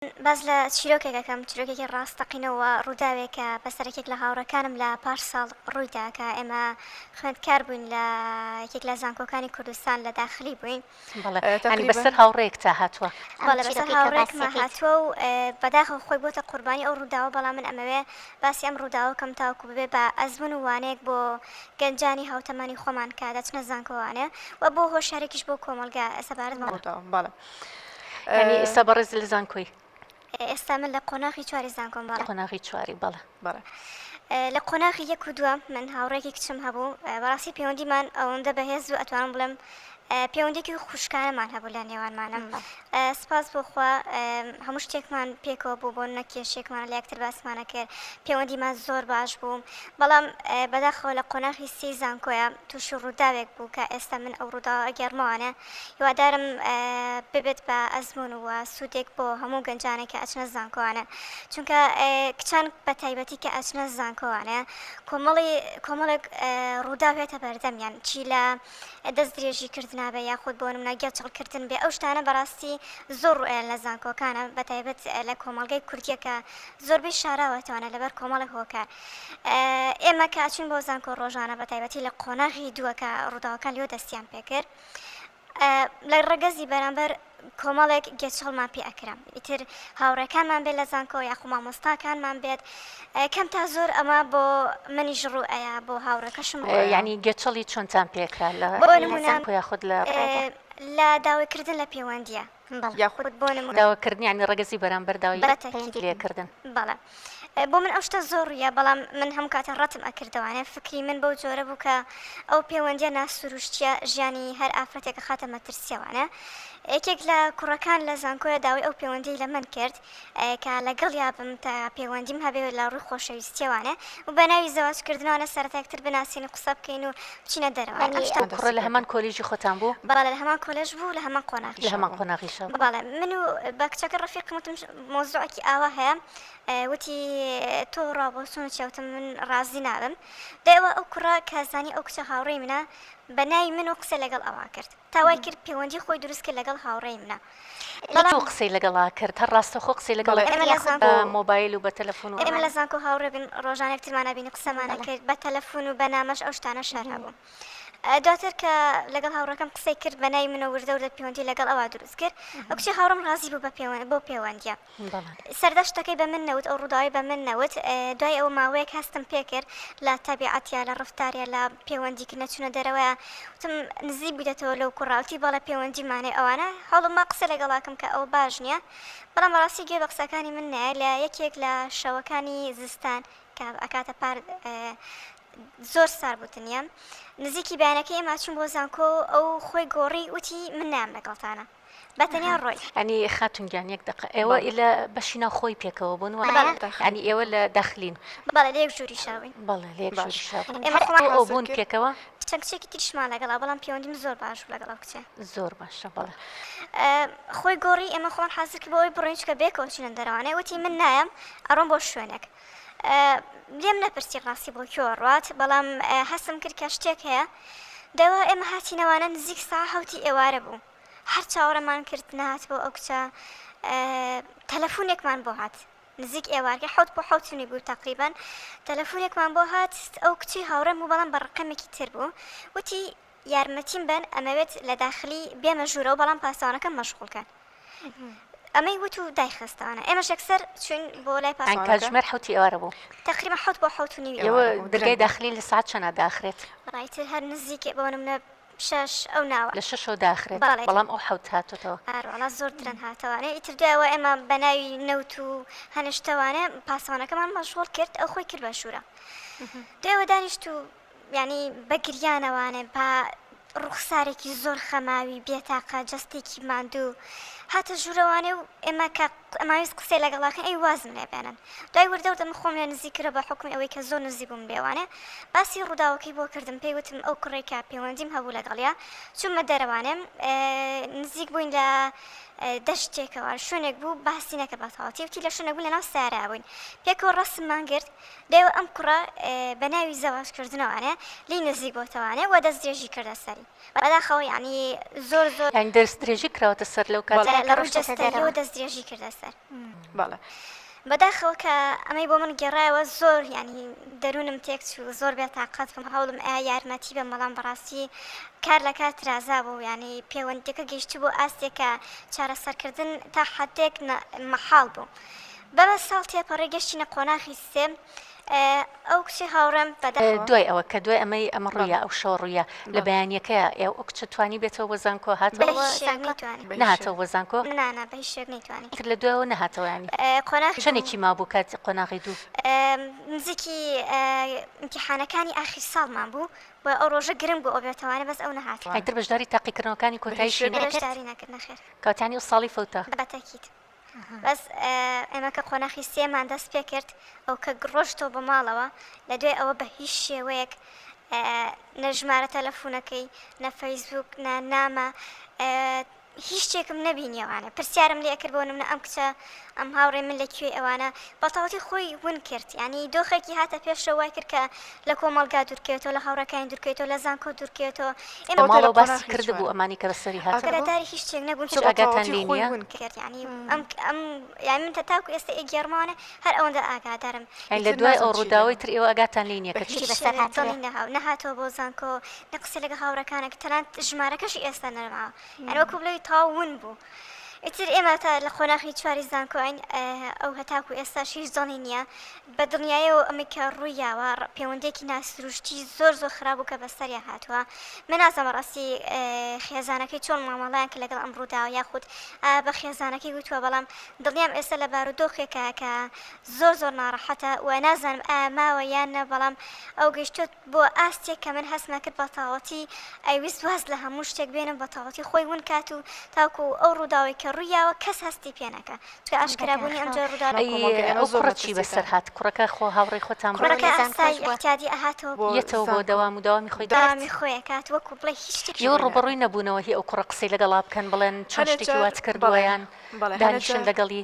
باز لە چیرۆکێکەکەم چیرۆکێکی ڕاستەقینەوە ڕووداوێکە بەسەرێکێک لە هاوڕەکانم لە پاش ساڵ ڕوویدا کە ئێمە خوێندکار بووین لە یەکێک لە زانکۆکانی کوردستان لە داخلی بووین ینی بەسەر هاوڕێک تا هاتووە بەڵێ بەسەر هاوڕێکمە هاتووە و بەداخەوە خۆی بۆتە قوربانی ئەو ڕووداوە بەڵام من ئەمەوێ باسی ئەم ڕووداوەکەم تاوکو ببێ بە ئەزمون و وانەیەک بۆ گەنجانی هاوتەمانی خۆمان کە دەچنە زانکۆوانێ و بۆ هۆشارێکیش بۆ کۆمەلگا سەبارەت ینی ئێستا بەڕێز لە زانکۆی ئێستا من لە قۆناغی چواری زانکۆم باڵێ قۆناغی چواری بەڵێ لە قۆناغی یەک و دووە من هاوڕێکی کچم هەبوو بەڕاستی پەیوەندیمان ئەوەندە بەهێز و ئەتوانم بڵێم پەیوەندێکی خوشکانەمان هەبوو لە نێوانمانە سپاس بۆخوا هەموو شتێکمان پێکەوە بوو بۆ نەکێشێکمان لە یەکتر باسمانە کرد پەیوەندیمان زۆر باش بوو بەڵام بەداخەوە لە قۆناغی سی زانکۆیە تووشی ڕووداوێک بوو کە ئێستا من ئەو ڕووداوە ئەگەرمەوانە هیوادارم ببێت بە ئەزمون و سوودێک بۆ هەموو گەنجانێک کە ئەچنە زانکۆوانە چونکە کچان بە تایبەتی کە ئەچنە زانکۆوانە کۆمەڵێک ڕووداوێتە بەردەمیان چی لە دەست درێژی کردن بە یاخود بۆ نمونە گەڵچەڵکردن بێ ئەو شتانە بەڕاستی زۆر لە زانکۆکانە بەتایبەت لە کۆمەڵگەی کوردیەکە زۆربەی شاراوەتوانە لەبەر کۆمەڵێک هۆکار ئێمە کە ئاچین بۆ زانکۆ ڕۆژانە بەتایبەتی لە قۆناغی دووەکە ڕووداوەکان لێو دەستیان پێکرد لە ڕەگەزی بەرامبەر کۆمەڵێک گێچەڵمان پێ ئەکرام ئیتر هاوڕێکانمان بێت لە زانکۆ یاخو مامۆستاکانمان بێت کەم تا زۆر ئەمە بۆ منیش ڕوو ئەیە بۆ هاوڕەکەشم ینی گێچەڵی چۆنتان پێکرا لە زانکۆ یاخود لە داوایکردن لە پەیوەندیە یاخود بۆ داواکردنی ینی ڕەگەزی بەرامبەر داوای لێکردن بەڵێ بۆ من ئەو شتە زۆڕیە بەڵام من هەم کاتە ڕەتم ئەکردوانێ فکری من بەو جۆرە بوو کە ئەو پەیوەندیە ناسروشتیە ژیانی هەر ئافرەتێکە خاتە مەترسیەوانە یەکێک لە کوڕەکان لە زانکۆیە داوای ئەو پەیوەندی لە من کرد کە لەگەڵ یابم تا پەیوەندیم هەبێت لە ڕووی خۆشەویستیەوانە و بە ناوی زەواجکردنەوەە سەرەتاکتر بناسیین قسە بکەین و بچینە دەرەوە کوڕە لە هەمان کۆلیژی خۆتان بوو بەڵێ لە هەمان کۆلێژ بوو لە هەمان قۆناغی لە هەمان قۆناغیشە بەڵێ من و بە کچەکە ڕەفیقم وتم مۆزوعێکی ئاوا هەیە وتی تۆ ڕابۆچۆن چاوتم من ڕازی نابم دەیەوە ئەو کوڕە کەزانی ئەو کچە هاوڕێی منە بە ناوی من و قسە لەگەڵ ئەوا کرد تاوای کرد پەیوەندی خۆی دروست کرد لەگەڵ هاوڕێی منە بەڵام قسەی لەگەڵا کرد هەر ڕاستەخۆ قسەی لەگەڵ مۆبایل و بە تەلەفۆن و ئێمە لە زانکۆ هاوڕێ بن ڕۆژانێکترمانە بین قسەمانە کرد بە تەلەفۆن و بە نامەش ئەو شتانە شار هەبوو دواتر کە لەگەڵ هاوڕەکەم قسەی کرد بە ناوی منە وردە وردە پەیوەندی لەگەڵ ئەوە دروست کرد ئەو کچی هاوڕەم ڕازی بوو بۆ پەیوەندیە سەردەشتەکەی بە من نەوت ئەو ڕووداوی بە من نەوت دوای ئەو ماوەیەک هەستم پێکرد لە تەبیعەتیا لە ڕفتاریا لە پەیوەندیکردنە چوونە دەرەوەیە وتم نزیک بوویدەتەوە لەو کوڕاوتی بەڵە پەیوەندیمانەی ئەوانە هەوڵم ما قسە لەگەڵاکەم کە ئەو باش نییە بەڵام ڕاستی گوێ بە قسەکانی من نایە لە یەکێک لە شەوەکانی زستان کە ئەکاتە پار زۆر سار بوتنیە نزیکی بەیانەکەی ئێمە چوون بۆ زانکۆ ئەو خۆی گۆڕی وتی من نام لەگەڵتانە بەتەنیا ڕۆی ئەنی خاتونگیان یەک دقە ئێوە لە بەشینا خۆی پێکەوە بوون ئەنی ئێوە لە داخلین بەڵێ لە یەک ژووری شاوین بەڵێ لە یەک ژووری شاوین ئێمە بوون پێکەوە چەندکچێکی تریشمان لەگەڵا بەڵام پەیوەندیم زۆر باش لەگەڵ کچێ زۆر باشە بەڵێ خۆی گۆڕی ئێمە خۆن حاضر کرد بۆی بڕۆین چکە بێکەوە چینە دەرەوانەی وتی من نایم ئەڕۆم بۆ شوێنێک لێم نەپرسی ڕاستی بۆ کێوە ڕات بەڵام هەستم کرد کە شتێک هەیە دەوە ئێمە هاتینەوانە نزیک سا هەوتی ئێوارە بوو هەر چاوەڕەمان کرد نهات بۆ ئەو کچە تەلەفۆنێکمان بۆ هات نزیک ئێوارگە حوت بۆ حوتنی بوو تقریبان تەلەفۆنێکمان بۆ هات ئەو کچی هاوڕێم و بەڵام بە ڕقەمێکی تر بوو وتی یارمەتیم بن ئەمەوێت لە داخلی بێمە ژوورە و بەڵام پاسەوانەکەم مەشغوڵکەن ئەمەی وت و دایخستانە ئێمە شەکسەر چون بۆ لای کاتژمێر حوتی ئێوارە بوو تقریبا حوت بۆ حوتنی ئێوە دەرگای داخلی لە ساعت چەندە داخرێت ڕایتر هەر نزیکێ بۆ نمونە شەش ئەو ناوە لە شەشەوە داخرێت بەڵام ئەو حوت هاتوتەوە ئاڕۆڵا زۆر درەن هاتەوانێ ئیتر دوایەوە ئێمە بە ناوی نەوت و هەنیشتەوانێ پاسەوانەکەمان مەشغوڵ کرد ئەو خۆی کرد بە شوورە دوایەوە دانیشت و ینی بەگریانەوانێ با ڕوخسارێکی زۆر خەماوی بێتاقە جەستێکی ماندوو هاتە ژوورەوانێ و ئێمە ئەماویست قسەی لەگەڵاکەن ئەی وازم لێبێنن دوای وردەوردەم خۆم لە نزیکرە بە حکمی ئەوەی کە زۆر نزیک بووم بێوانێ باسی ڕووداوەکەی بۆ کردم پێی وتم ئەو کوڕێکە پەیوەندیم هەبوو لەگەڵیا چوومە دەرەوانێم نزیک بووین لە دەشتێکەوە شوێنێک بوو باسی نەکە بەتەواوەتی وتی لە شوێنێک بوو لە ناو سارا بووین پێکەوە ڕەسممان کرد دەیەوە ئەم کوڕە بە ناوی زەواجکردنەوەوانێ لی نزیک بۆتەوانێ و دەست درێژی کردە سەری بەداخەوە یعنی زۆر یعنی دەست درێژی کراوەتە سەر لەو کاتە لە ڕوو جەستەریەوە دەست درێژی کردە لەسەر بەڵێ بەداخەوە کە ئەمەی بۆ من گێڕایەوە زۆر ینی دەروونم تێک چوو زۆر بێت تااقەت بم هەوڵم ئایا یارمەتی بە مەڵام بەڕاستی کار لە کار ترازا بوو ینی پەیوەندیەکە گەیشتی بۆ ئاستێکە چارەسەرکردن تا حدێک مەحاڵ بوو بەمە ساڵ تێپەڕێ گەشتینە قۆناغی سێم ئەو کچی هاوڕێم دوای ئەوە کە دوای ئەمەی ئەمە ڕوویە ئەو شۆڕویە لە بەیانیەکەیە ئێوە ئەو کچە توانی بێتەوە وەزانکۆ هاتەوە نهاتەوە وەزانکۆ نانە بە هیچ شێک نەیتوانی تر لە دوایەوە نەهاتەوە ینی قۆناغی چەندێکی مابوو کات قۆناغی دوو نزیکی ئیمتیحانەکانی ئاخری ساڵمان بوو بە ئەو ڕۆژە گرنگ بۆ ئەو بێتەوانە بەس ئەو نەهات ئەیتر بەشداری تاقیکردنەوەکانی کۆتاییشی بەشداری نەکرد نەخێر کاتانی و ساڵی فەوتە بەتەکیت بەس ئێمە کە قۆناغی سێمان دەست پێ کرد ئەو کە ڕۆژتەوە بە ماڵەوە لە دوای ئەوە بە هیچ شێوەیەک نە ژمارە تەلەفۆنەکەی نە فەیسبوک نە نامە هیچ شتێکم نەبینیەوانە پرسیارم لێ کرد بۆ نمونە ئەم کچە ئەم هاوڕێ من لەکوێ ئەوانە بەتەواتی خۆی ون کرد ینی دۆخێکی هاتە پێشەوە وای کرد کە لە کۆمەڵگا دوورکەوێتەوە لە هاوڕەکانی دوورکەوێتەوە لە زانکۆ دوورکەوێتەوە ئێمە ماڵەوە باسی کرد بوو ئەمانی کە بەسەری هاتەداری هیچ شتێک نەبوون ئاگاتان لێ نییە کرد ینی ئەم یان من تاکو ئێستا ئێگەرمانە هەر ئەوەندە ئاگادارم لە دوای ئەو ڕووداوی تر ئێوە ئاگاتان لێ نییە کە چی بەسەر هاتەڵی نەهاتەوە بۆ زانکۆ نەقسە لەگە هاوڕەکانێک تەنانەت ژمارەکەشی ئێستا نەرماوە یعنی وەکو بڵێی تاون بوو ئیتر ئێمە تا لە قۆناغی چواری زانکۆین ئەو هەتاکو ئێستا هیچ دڵی نییە بە دڵنیایەوە ئەمە کە ڕوویاوە پەیوەندێکی ناسروشتی زۆر خراپ و کە بەسەریا هاتووە من نازانم ڕاستی خێزانەکەی چۆن مامەڵیان کە لەگەڵ ئەم ڕووداوە یاخود بە خێزانەکەی گوتووە بەڵام دڵنیام ئێستا لە بارودۆخێکە کە زۆر ناڕەحەتە و نازانم ماوە یان نە بەڵام ئەو گەیشتوت بۆ ئاستێک کە من هەستما کرد بە تاوەتی ئەیویست واز لە هەموو شتێک بێنم بە تاوەتی خۆی ون کات و تاکو ئەو ڕووداوی کە ڕوویاوە کەس هەستی پێنەکە چکە ئاشکرابوونی ئەمجا ڕووداوی بەسەر هات کوڕەکە خۆ هاوڕێی خۆتان احتیادی ئاهاتەوە یەتەوە بۆ دەوام و داوامی خۆی داوامی خۆی کات وەکو بڵێ هیچ شتێکی یۆ ڕوبەڕووی نەبوونەوە هی ئەو کوڕە قسەی لەگەڵا بکەن بڵێن چۆن شتێکی وات کردووەیان دانیشن لەگەڵی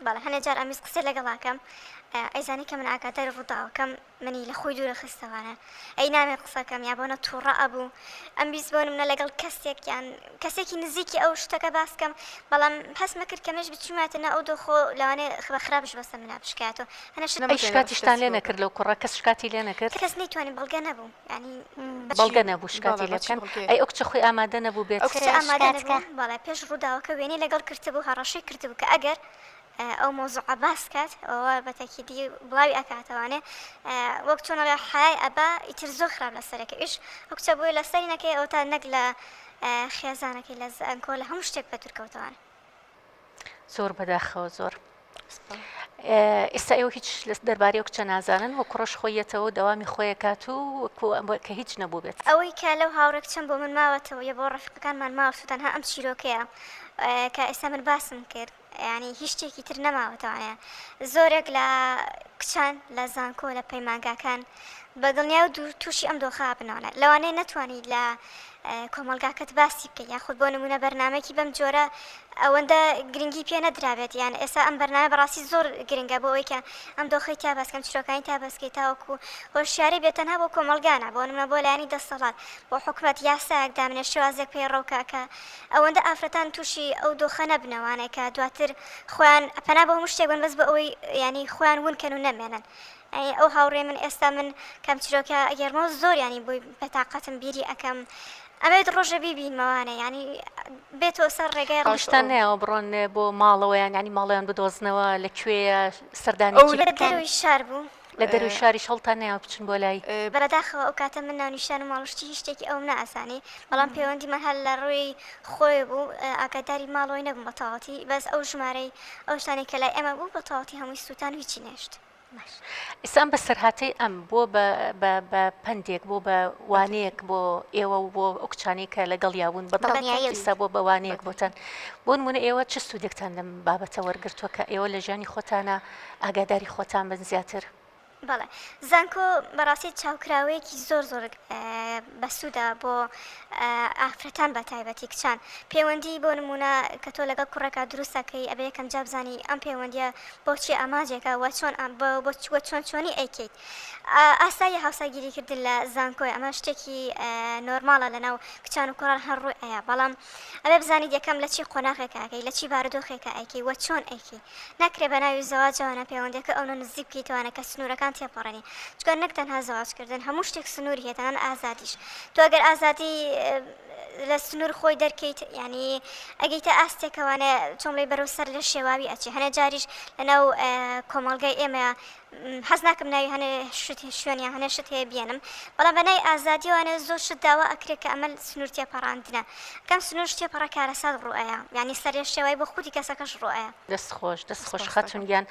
بەڵێ هەنێ جار ئەمیز قسەی لەگەڵاکەم ئەیزانی کە من ئاگاداری ڕووداوەکەم منی لە خۆی دوورە خستەوانە ئەی نامێ قسەکەم یا بۆنە تووڕە ئەبوو ئەم بیست بۆ منە لەگەڵ کەسێک یان کەسێکی نزیکی ئەو شتەکە باسکەم بەڵام هەستمە کرد کە مەش بچماتەنە ئەو دۆخۆ لەوانێ بە خراپش بەسە منە بشکاتەوە هەنە شکاتیشتان لێ نەکرد لەو کوڕە کەس شکاتی لێ نەکرد کەس نەیتوانی بەڵگە نەبوو ینی بەڵگە نەبوو شکاتی لێ بکەن ئەی ئەو کچە خۆی ئامادە نەبوو بێت ئامادە نەبوو بەڵێ پێش ڕووداوەکە وێنەی لەگەڵ کردبوو هەڕەشەی کردبوو کە ئەگەر ئەو مۆزوع باس کات ئەوە بەتەکیدی بڵاوی ئەکاتەوانێ وەک چۆن لە حای ئەبا ئیتر زۆر خراپ لە سەرەکە ئیش ئەو کچە بۆی لە سەری نەکەی ئەو تا نەک لە خێزانەکەی لە زانکۆ لە هەموو شتێک بە دوورکەوتەوانە زۆر بەداخەوە زۆر ئێستا ئێوە هیچ دەربارەی ئەو کچە نازانن وە کوڕەش خۆیەتەوە دەوامی خۆیە کات و کە هیچ نەبوو بێت ئەوەی کە لەو هاوڕێک چەند بۆ من ماوەتەوە یە بۆ ڕەفیقەکانمان ماوە سووتەنها ئەم چیرۆکەیە کە ئێستا من باسم کرد ینی هیچ شتێکی تر نەماوەتەوانەیە زۆرێک لە کچان لە زانکۆ لە پەیمانگاکان بە دڵنیا و تووشی ئەم دۆخە بنەوەە لەوانەیە نەتوانیت لە کۆمەلگاکەت باسی بکەیت یاخود بۆ نمونە بەرنمێکی بەم جۆرە ئەوەندە گرنگی پێ نەدرابێت یان ئێستا ئەم بەرنامە بەڕاستی زۆر گرنگە بۆ ئەوەی کە ئەم دۆخەی تا باسکەم چیرۆکانی تا بەسکەی تاوەکو هۆشیاری بێتەنها بۆ کۆمەلگانە بۆ نمونە بۆ لایانی دەسەڵات بۆ حکومەت یاسایەک دامنێ شێوازێک پێی ڕەوکاکە ئەوەندە ئافرەتان تووشی ئەو دۆخە نەبنەوانێک کە دواتر خۆیان پەنا بە هەموو شتێک بن بەس بە ئەوەی ینی خۆیان ونکەن و نەمێنن ئەو هاوڕێ من ئێستا من کەم چیرۆکە گەرمەوە زۆر ینی بۆی بەتاقەتم بیری ئەەکەم ئەمەوێت ڕۆژە بیبینمەوانە ینی بێتەوە سەر ڕێگای ڕۆشتان نەوە بڕۆن بۆ ماڵەوەیان ینی ماڵیان بدۆزنەوە لەکوێیە سەردانی دەروی شار بوو لە دەروی شاری شەڵتان نەوە بچن بۆ لای بەرەداخەوە ئەو کاتە من ناونیشان و ماڵشتی هیچ شتێکی ئەوم نەئاسانی بەڵام پەیوەندی من هەر لە ڕووی خۆی بوو ئاگاداری ماڵەوەی نەبووم بە تەواوەتی بەس ئەو ژمارەی ئەو شتانی کە لای ئێمە بوو بە تەواوەتی هەمووی سووتان و هیچی نێشت ئێستا بە سەرهاتەی ئەم بۆ بە پندێک بۆ بە وانەیەک بۆ ئێوە و بۆ ئەو کچانی کە لەگەڵ یاون بەڵێستا بۆ بە وانەیەک بۆتان بۆ نمونە ئێوە چ سوودێکتان لەم بابەتە وەرگرتووە کە ئێوە لە ژیانی خۆتانە ئاگاداری خۆتان بن زیاتر بەڵێ زانکۆ بەڕاستی چاوکراوەیەکی زۆر بەسوودا بۆ ئافرەتان بە تایبەتی کچان پەیوەندی بۆ نمونە کە تۆ لەگەڵ کوڕەکە دروستەکەی ئەبێ یەکەم جا بزانی ئەم پەیوەندیە بۆچی ئاماجێکە وە چۆن چۆنی ئەیکەیت ئاسایی هاوساگیریکردن لە زانکۆی ئەمە شتێکی نۆرماڵە لەناو کچان و کوڕان هەر ڕووی ئەیە بەڵام ئەبێ بزانیت یەکەم لە چی قۆناغێکە ئەەکەی لە چی بارودۆخێکە ئەیکەی وە چۆن ئەیکی ناکرێ بە ناوی زەواجەوانە پەیوەندەکە ئەوە نزیک بکەیتوانە کە سنوورەکان تێپەڕێنی چکە نەک تەنها زەواجکردن هەموو شتێک سنووری هێتان ئازادیش تۆ ئەگەر ئازادی لە سنوور خۆی دەرکەیت ینی ئەگەیتە ئاستێکەوانێ چۆمڵی بەرەو سەر لە شێواوی ئەچی هەنە جاریش لەناو کۆمەڵگەی ئێمە حەز ناکەم ناوی هەنێ شوێنیان هەنێ شت هەیە بێنم بەڵام بەنای ئازادیوانە زۆر شت داوا ئەکرێت کە ئەمە سنوور تێپەڕاندنە کەم سنوور تێپەڕە کارەسات ڕوئەیە ینی سەرێ شێوای بۆ خودی کەسەکەش ڕوئەیە دەست خۆش خەتونگیان